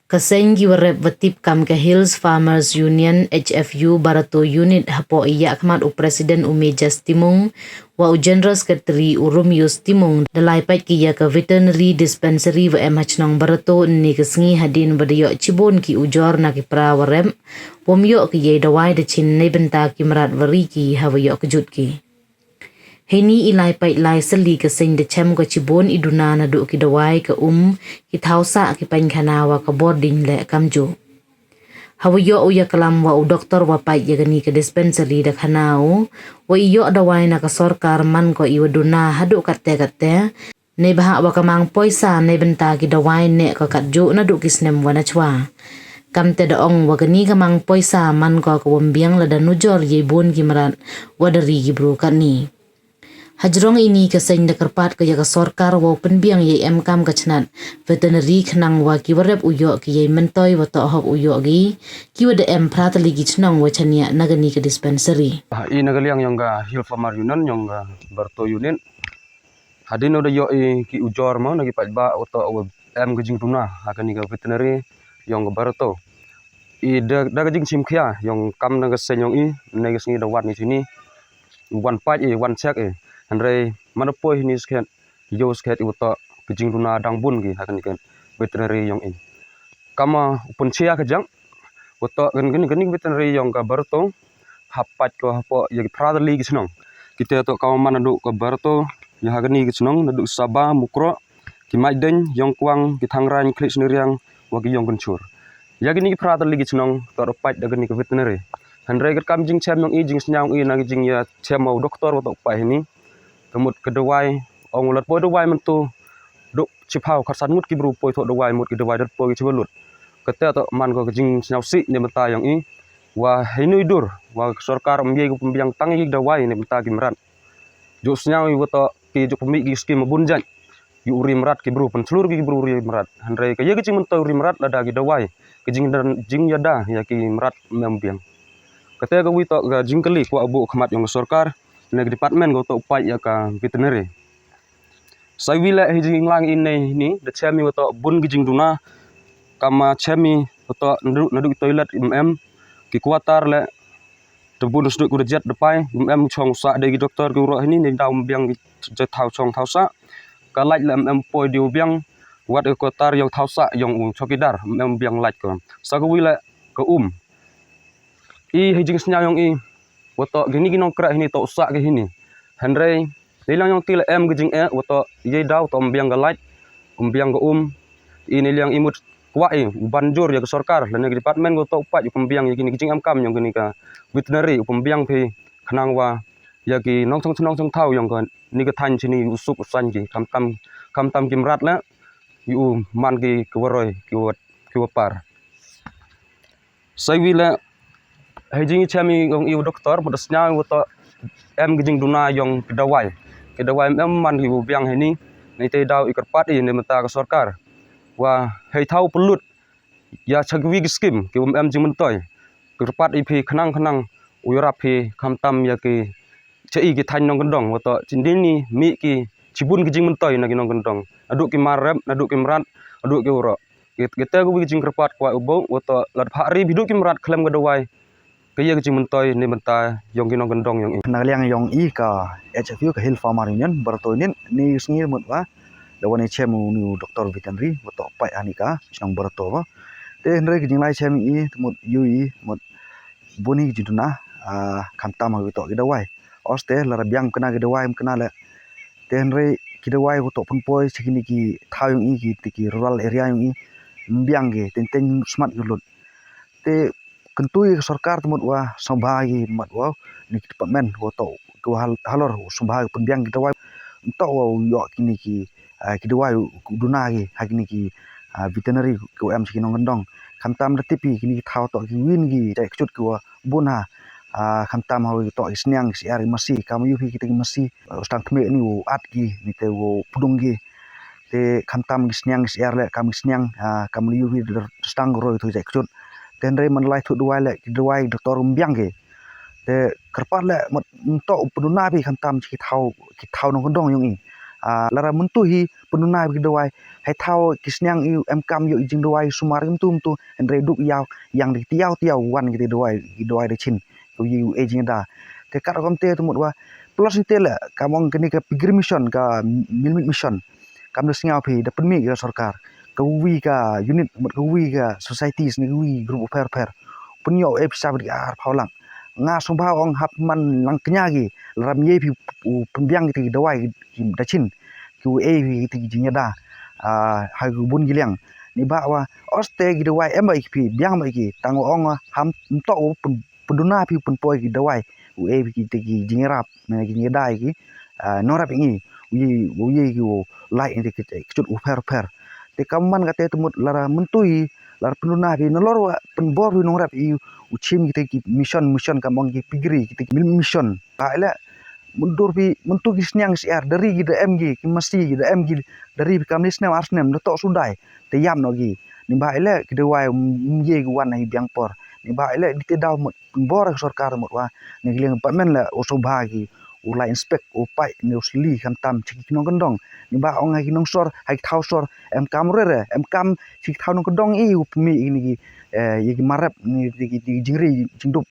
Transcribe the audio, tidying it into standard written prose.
Kasengi warep batip kam ke Hills Farmers Union HFU Barato Unit hapo iya khmat u Presiden Umejas Timung wa u General Secretary Urumius Timung dalai pat ki ya ke Veterinary Dispensary wa emachnong Barato ni kesengi hadin badayo cibon ki ujor na ki pra warem pomyo ki ye dawai de chin ne benta ki marat wari ki hawayo kejut ki. Heni ilai pai lai seli ke sing de chem ko cibon iduna na du ki dawai ke ki thausa ki pain khana wa ka boarding le kamjo. Hawiyo uya kalam wa u doktor wa pai ya gani ke dispensary de khanao wa iyo dawai na ka sorkar man ko iwaduna hadu katte ne baha wa kamang poisa ne benta ki dawai ne ka katjo na du kisnem wa na chwa. Kam te da ong wa gani kamang poisa man ko ka wambiang la da nujor ye bon ki marat wa dari ki bro kani. Hajrong ini keseng dekerpat ke jaga sorkar wa penbiang ye kam kacnat veterinary khnang wa ki warep uyo ki ye mentoy wa to hok uyo gi ki wa de prat ligi chnong wa chania nagani ke dispensary I nagaliang yang ga Hill Farmer Union yang ga Barto Unit hadin oda yo ki ujor mo nagi ba oto gajing tuna hakani ga veterinary yang ga Barto da gajing simkhia yang kam naga senyong naga singi da wat ni sini one part one check Andre mana poi ni sket yo sket iwoto gajing tuna dangbun gi hakani ga veterinary yang kama upunsia kajang woto gani veterinary yang ga Barto hapat ko hapo ya prada ligi senong kita to kawan mana duk ke Barto ya hagani senong naduk Sabah Mukro ki maiden yang kuang ki thangran klik seniriang wagi yang kencur ya gini prada ligi senong to pat dagani ke veterinary handrai kam jing chem yang jing senyang nagi jing ya chem mau doktor woto pai ni kemut kedewai ong lat poi dewai mentu duk chipau kharsan mut ki bru poi to dewai mut ki dewai dat poi ki chibelut kete to man ko jing senyau si ni meta yang wah ini dur wah sorkar membiayai pembiang tangi dawai ni benta kimrat jusnya woto ki juk pemi ki skim bunjan yu uri merat ki bru penselur ki bru uri merat handrai ka ye ki menta uri merat lada ki dawai ki jing yada ya ki merat membiang kata ka wi to ga jing kali ko abu khmat yang sorkar neg department go to upai ya ka veterinary sai wila hijing lang ini de chemi woto bun ki jing duna kama chemi woto nadu toilet ki kuatar le tebun sudut kurjat depai chong sa de doktor ku ro ini daum biang je thau chong thau sa kalaj le poi diu biang wat kuatar yang thau sa yang chokidar biang laj ko sa ku wile ko hijing snya yang woto gini ginong kra ini to sa ke ini handrai nilang yang til gijing woto ye daw to biang galaj biang go ini liang imut kwa banjur ya ke sorkar dan negeri departemen go to upat pembiang ya gini gijing kam yang gini ka veterinary pembiang phi khnang wa ya ki nong song thau yang kan ni ka than chini usuk usan ki kam tam kimrat la yu man ki kwaroi ki par sai wila hejing chami gong iu doktor modasnya woto gijing duna yang kedawai man ki biang ini ni te daw ikerpat ni meta ke sorkar wah hei thau pelut ya chagwi skim ki jing mentoy kerpat ipi khnang uyarap phi khamtam ya ki chei ki than nong gendong woto cindini mi ki cibun ki jing mentoy na ki nong gendong aduk ki marep aduk ki merat aduk ki uro kita ku jing kerpat kwa ubo woto lat phari biduk ki merat klem gadawai kaya ki jing mentoy ni benta yong ki nong gendong yang nagaliang yong ka HFU ka Hill Farmer Union Barato ni sngi mutwa dawani chemu ni doktor veterinary woto pai anika sinong Barato ba te ndre ki jinglai chem mut mut buni jiduna khamta ma to gidawai oste lara biang kena gidawai kena le te ndre gidawai woto punpoi sikini ki thayung ki rural area yung biang ge tenteng smart gulut te kentui sarkar temut wa sambagi matwa ni department woto ko halor sambagi penbiang gidawai entok wa yo kini ki kidawai duna ge hakini ki veterinary ko sikinong gendong khamtam tipi kini thau to ki win gi dai kchut ko buna khamtam hawi to isnyang si ari masi kam yu ki tegi masi stang thme ni wo at gi ni te wo pudung gi te khamtam isnyang si ar le kam isnyang kam yu hi stang roi thu dai kchut tenre man lai thu duai doktor umbiang ge te kerpat le to puduna bi khamtam ki thau no gendong yung lara muntu hi penuna bi dawai hai thau kisnyang iu em kam yo jing dawai sumarim tum tu andre duk yaw yang di tiaw wan gitu dawai de chin ku yu aging da te kar kom te tumut wa plus te la kamong kini ka pigir mission ka milmit mission kam singau phi da penmi ka sarkar ka wi ka unit mut ka wi ka societies ni wi group fair punyo e pisa bi ar phaulang nga sombha ong hap man lang kenya gi ram ye phi pembiang ti dawai kim da chin ku e wi ti jinya da ha gu bun giliang ni ba wa oste gi dawai em ai phi biang mai gi tang ong ham to penduna phi penpoi gi dawai u e gi ti gi jinya rap na gi ni dai gi no rap ngi wi gi lai ni ti chut u fair te kaman ka te tumut lara mentui lar penduna phi no lor wa penbor wi no rap i uchim gi mission kamong gi pigri gi mission ba la mundur pi mentu gisnyang siar dari gi dm gi mesti gi dm gi dari kamnis nem arsnem no to sundai te yam no gi ni ba ile ki dewai ye gi wan ai biang por ni ba ile di te daw bor sarkar mot wa ni giling pa men la oso ba gi ulai inspect upai ni usli kam tam chiki no gondong ni ba ong gi nong sor hai thau sor em kam re em kam chik thau no gondong i upmi ni gi ye gi marap ni gi jingri jingdup